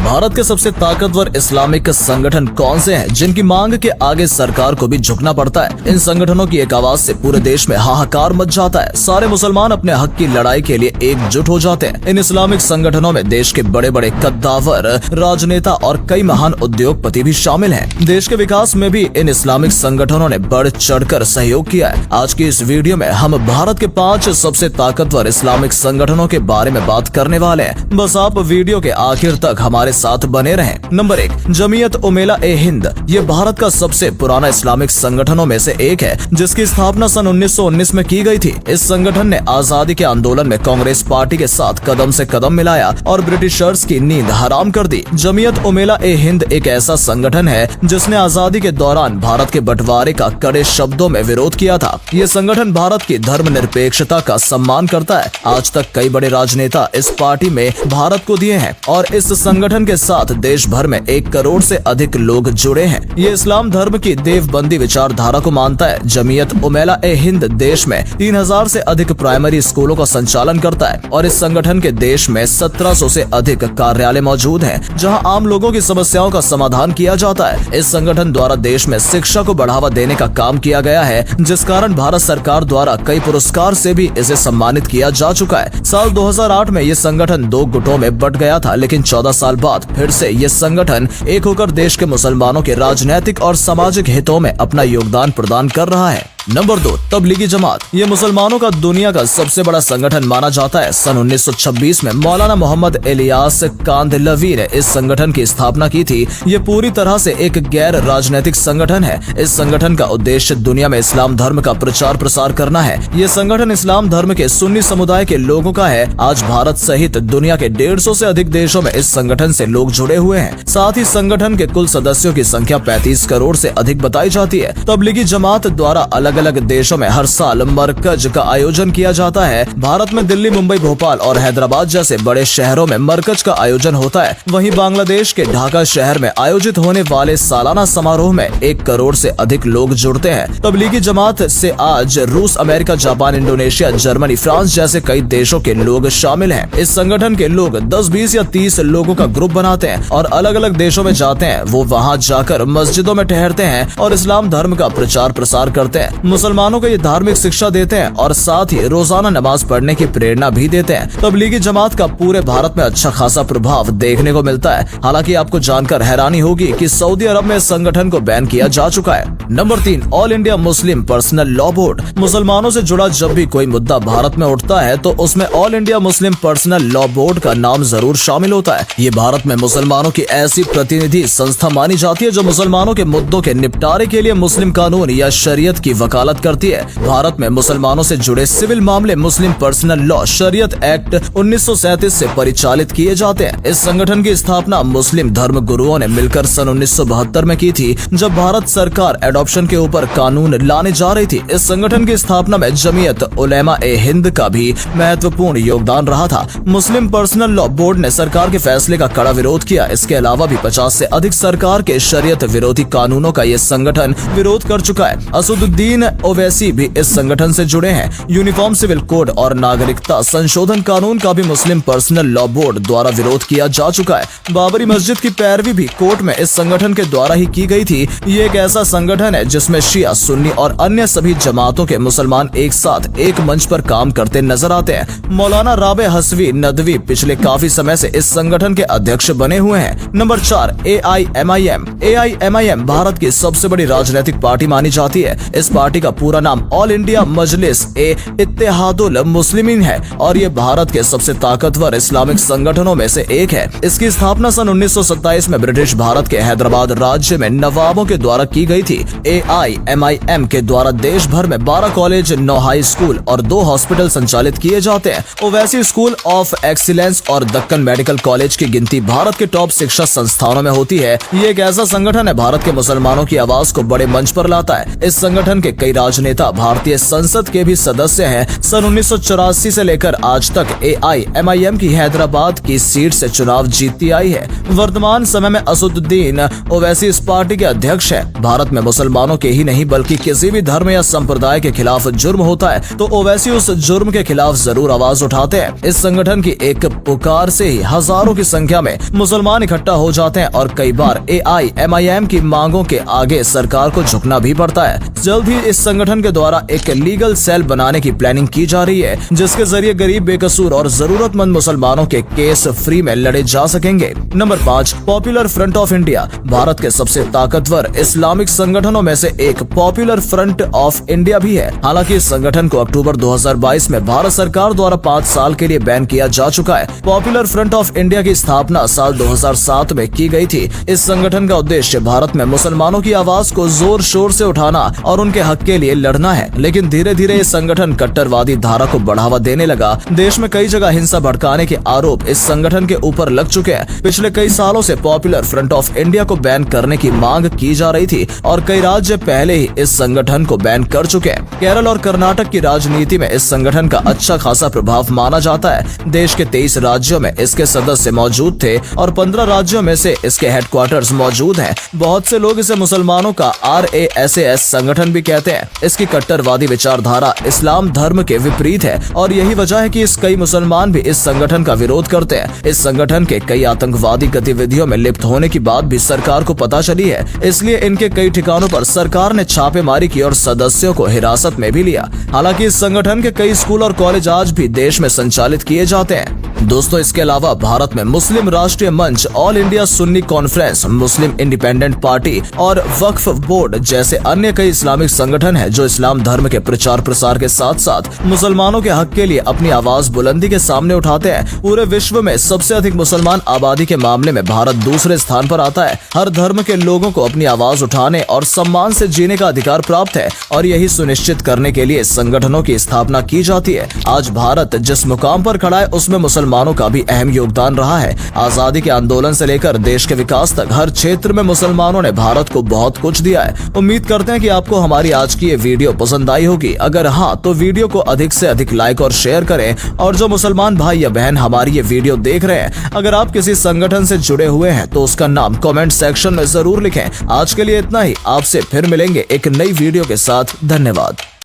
भारत के सबसे ताकतवर इस्लामिक संगठन कौन से हैं जिनकी मांग के आगे सरकार को भी झुकना पड़ता है। इन संगठनों की एक आवाज से पूरे देश में हाहाकार मच जाता है। सारे मुसलमान अपने हक की लड़ाई के लिए एकजुट हो जाते हैं। इन इस्लामिक संगठनों में देश के बड़े बड़े कद्दावर, राजनेता और कई महान उद्योगपति भी शामिल हैं। देश के विकास में भी इन इस्लामिक संगठनों ने बढ़ चढ़कर सहयोग किया है। आज की इस वीडियो में हम भारत के 5 सबसे ताकतवर इस्लामिक संगठनों के बारे में बात करने वाले हैं। बस आप वीडियो के आखिर तक हमारे साथ बने रहें। नंबर 1, जमीयत उमेला ए हिंद। ये भारत का सबसे पुराना इस्लामिक संगठनों में से एक है, जिसकी स्थापना सन 1919 में की गई थी। इस संगठन ने आजादी के आंदोलन में कांग्रेस पार्टी के साथ कदम से कदम मिलाया और ब्रिटिशर्स की नींद हराम कर दी। जमीयत उमेला ए हिंद एक ऐसा संगठन है जिसने आजादी के दौरान भारत के बंटवारे का कड़े शब्दों में विरोध किया था। ये संगठन भारत की धर्मनिरपेक्षता का सम्मान करता है। आज तक कई बड़े राजनेता इस पार्टी में भारत को दिए हैं और इस संगठन के साथ देश भर में 1 करोड़ से अधिक लोग जुड़े हैं। ये इस्लाम धर्म की देवबंदी विचारधारा को मानता है। जमीयत उमेला ए हिंद देश में 3000 से अधिक प्राइमरी स्कूलों का संचालन करता है और इस संगठन के देश में 1700 से अधिक कार्यालय मौजूद हैं, जहां आम लोगों की समस्याओं का समाधान किया जाता है। इस संगठन द्वारा देश में शिक्षा को बढ़ावा देने का काम किया गया है, जिस कारण भारत सरकार द्वारा कई पुरस्कार से भी इसे सम्मानित किया जा चुका है। साल 2008 में ये संगठन 2 गुटों में बंट गया था, लेकिन 14 साल बाद फिर से ये संगठन एक होकर देश के मुसलमानों के राजनीतिक और सामाजिक हितों में अपना योगदान प्रदान कर रहा है। नंबर 2, तबलीगी जमात। ये मुसलमानों का दुनिया का सबसे बड़ा संगठन माना जाता है। सन 1926 में मौलाना मोहम्मद इलियास कांदलवी ने इस संगठन की स्थापना की थी। ये पूरी तरह से एक गैर राजनीतिक संगठन है। इस संगठन का उद्देश्य दुनिया में इस्लाम धर्म का प्रचार प्रसार करना है। ये संगठन इस्लाम धर्म के सुन्नी समुदाय के लोगों का है। आज भारत सहित दुनिया के 150 से अधिक देशों में इस संगठन से लोग जुड़े हुए हैं। साथ ही संगठन के कुल सदस्यों की संख्या 35 करोड़ से अधिक बताई जाती है। तबलीगी जमात द्वारा अलग अलग देशों में हर साल मरकज का आयोजन किया जाता है। भारत में दिल्ली, मुंबई, भोपाल और हैदराबाद जैसे बड़े शहरों में मरकज का आयोजन होता है। वहीं बांग्लादेश के ढाका शहर में आयोजित होने वाले सालाना समारोह में 1 करोड़ से अधिक लोग जुड़ते हैं। तबलीगी जमात से आज रूस, America, Japan, Indonesia, Germany, France जैसे कई देशों के लोग शामिल हैं। इस संगठन के लोग 10, 20 या 30 लोगों का ग्रुप बनाते हैं और अलग अलग देशों में जाते हैं। वो वहाँ जाकर मस्जिदों में ठहरते हैं और इस्लाम धर्म का प्रचार प्रसार करते हैं। मुसलमानों को ये धार्मिक शिक्षा देते हैं और साथ ही रोजाना नमाज पढ़ने की प्रेरणा भी देते हैं। तबलीगी जमात का पूरे भारत में अच्छा खासा प्रभाव देखने को मिलता है। हालांकि आपको जानकर हैरानी होगी कि सऊदी अरब में इस संगठन को बैन किया जा चुका है। Number 3, all India Muslim personal law board. मुसलमानों से जुड़ा जब भी कोई मुद्दा भारत में उठता है तो उसमें all India Muslim personal law board का नाम जरूर शामिल होता है। ये भारत में मुसलमानों की ऐसी प्रतिनिधि संस्था मानी जाती है जो मुसलमानों के मुद्दों के निपटारे के लिए मुस्लिम कानून या शरीयत की वकालत करती है। भारत में मुसलमानों से जुड़े सिविल मामले मुस्लिम पर्सनल लॉ शरीयत एक्ट 1937 से परिचालित किए जाते हैं। इस संगठन की स्थापना मुस्लिम धर्म गुरुओं ने मिलकर सन 1972 में की थी, जब भारत सरकार एडॉप्शन के ऊपर कानून लाने जा रही थी। इस संगठन की स्थापना में जमीयत उलेमा ए हिंद का भी महत्वपूर्ण योगदान रहा था। मुस्लिम पर्सनल लॉ बोर्ड ने सरकार के फैसले का कड़ा विरोध किया। इसके अलावा भी 50 से अधिक सरकार के शरीयत विरोधी कानूनों का ये संगठन विरोध कर चुका है। असदुद्दीन ओवैसी भी इस संगठन से जुड़े हैं। यूनिफॉर्म सिविल कोड और नागरिकता संशोधन कानून का भी मुस्लिम पर्सनल लॉ बोर्ड द्वारा विरोध किया जा चुका है। बाबरी मस्जिद की पैरवी भी कोर्ट में इस संगठन के द्वारा ही की गई थी। ये एक ऐसा संगठन है जिसमें शिया, सुन्नी और अन्य सभी जमातों के मुसलमान एक साथ एक मंच पर काम करते नजर आते हैं। मौलाना राबे हसवी नदवी पिछले काफी समय से इस संगठन के अध्यक्ष बने हुए हैं। Number 4, AIMIM। AIMIM भारत की सबसे बड़ी राजनीतिक पार्टी मानी जाती है। इस पार्टी का पूरा नाम ऑल इंडिया मजलिस ए इत्तेहादुल मुस्लिमीन है और ये भारत के सबसे ताकतवर इस्लामिक संगठनों में से एक है। इसकी स्थापना सन 1927 में ब्रिटिश भारत के हैदराबाद राज्य में नवाबों के द्वारा की गई थी। AIMIM के द्वारा देश भर में 12 कॉलेज, 9 हाई स्कूल और 2 हॉस्पिटल संचालित किए जाते हैं। ओवैसी स्कूल ऑफ एक्सीलेंस और दक्कन मेडिकल कॉलेज की गिनती भारत के टॉप शिक्षा संस्थानों में होती है। ये एक ऐसा संगठन है भारत के मुसलमानों की आवाज को बड़े मंच पर लाता है। इस संगठन के कई राजनेता भारतीय संसद के भी सदस्य हैं। सन 1984 से लेकर आज तक AIMIM की हैदराबाद की सीट से चुनाव जीतती आई है। वर्तमान समय में असदुद्दीन ओवैसी इस पार्टी के अध्यक्ष है। भारत में मुसलमानों के ही नहीं बल्कि किसी भी धर्म या संप्रदाय के खिलाफ जुर्म होता है तो ओवैसी उस जुर्म के खिलाफ जरूर आवाज उठाते हैं। इस संगठन की एक पुकार से ही हजारों की संख्या में मुसलमान इकट्ठा हो जाते हैं और कई बार AIMIM की मांगों के आगे सरकार को झुकना भी पड़ता है। जल्द ही इस संगठन के द्वारा एक लीगल सेल बनाने की प्लानिंग की जा रही है जिसके जरिए गरीब, बेकसूर और जरूरतमंद मुसलमानों के केस फ्री में लड़े जा सकेंगे। Number 5, popular front of India. Bharat के सबसे ताकतवर इस्लामिक संगठनों में से एक पॉपुलर फ्रंट ऑफ इंडिया भी है। हालांकि इस संगठन को अक्टूबर 2022 में भारत सरकार द्वारा 5 साल के लिए बैन किया जा चुका है। पॉपुलर फ्रंट ऑफ इंडिया की स्थापना साल 2007 में की गई थी। इस संगठन का उद्देश्य भारत में मुसलमानों की आवाज को जोर शोर से उठाना और उनके हक के लिए लड़ना है। लेकिन धीरे धीरे ये संगठन कट्टरवादी धारा को बढ़ावा देने लगा। देश में कई जगह हिंसा भड़काने के आरोप इस संगठन के ऊपर लग चुके हैं। पिछले कई सालों से पॉपुलर फ्रंट ऑफ इंडिया को बैन करने की मांग की जा रही थी और कई राज्य पहले ही इस संगठन को बैन कर चुके हैं। केरल और कर्नाटक की राजनीति में इस संगठन का अच्छा खासा प्रभाव माना जाता है। देश के 23 राज्यों में इसके सदस्य मौजूद थे और 15 राज्यों में से इसके हेडक्वार्टर्स मौजूद हैं। बहुत से लोग इसे मुसलमानों का RASAS संगठन भी कहते हैं। इसकी कट्टरवादी विचारधारा इस्लाम धर्म के विपरीत है और यही वजह है कि कई मुसलमान भी इस संगठन का विरोध करते हैं। इस संगठन के कई आतंकवादी गतिविधियों में लिप्त होने की बात भी सरकार को पता चली है, इसलिए इनके कई ठिकानों पर सरकार ने छापेमारी की और सदस्यों को हिरासत में भी लिया। हालांकि इस संगठन के कई स्कूल और कॉलेज आज भी देश में संचालित किए जाते हैं। दोस्तों, इसके अलावा भारत में मुस्लिम राष्ट्रीय मंच, ऑल इंडिया सुन्नी कॉन्फ्रेंस, मुस्लिम इंडिपेंडेंट पार्टी और वक्फ बोर्ड जैसे अन्य कई इस्लामिक संगठन हैं जो इस्लाम धर्म के प्रचार प्रसार के साथ साथ मुसलमानों के हक के लिए अपनी आवाज बुलंदी के सामने उठाते हैं। पूरे विश्व में सबसे अधिक मुसलमान आबादी के मामले में भारत दूसरे स्थान पर आता है। हर धर्म के लोगों को अपनी आवाज उठाने और सम्मान से जीने का अधिकार प्राप्त है और यही सुनिश्चित करने के लिए संगठनों की स्थापना की जाती है। आज भारत जिस मुकाम पर खड़ा है उसमें मुसलमानों का भी अहम योगदान रहा है। आजादी के आंदोलन से लेकर देश के विकास तक हर क्षेत्र में मुसलमानों ने भारत को बहुत कुछ दिया है। उम्मीद करते हैं कि आपको हमारी आज की ये वीडियो पसंद आई होगी। अगर हाँ तो वीडियो को अधिक से अधिक लाइक और शेयर करें और जो मुसलमान भाई या बहन हमारी ये वीडियो देख रहे हैं, अगर आप किसी संगठन से जुड़े हुए हैं तो उसका नाम कमेंट सेक्शन में जरूर लिखें। आज के लिए इतना ही, आपसे फिर मिलेंगे एक नई वीडियो के साथ। धन्यवाद।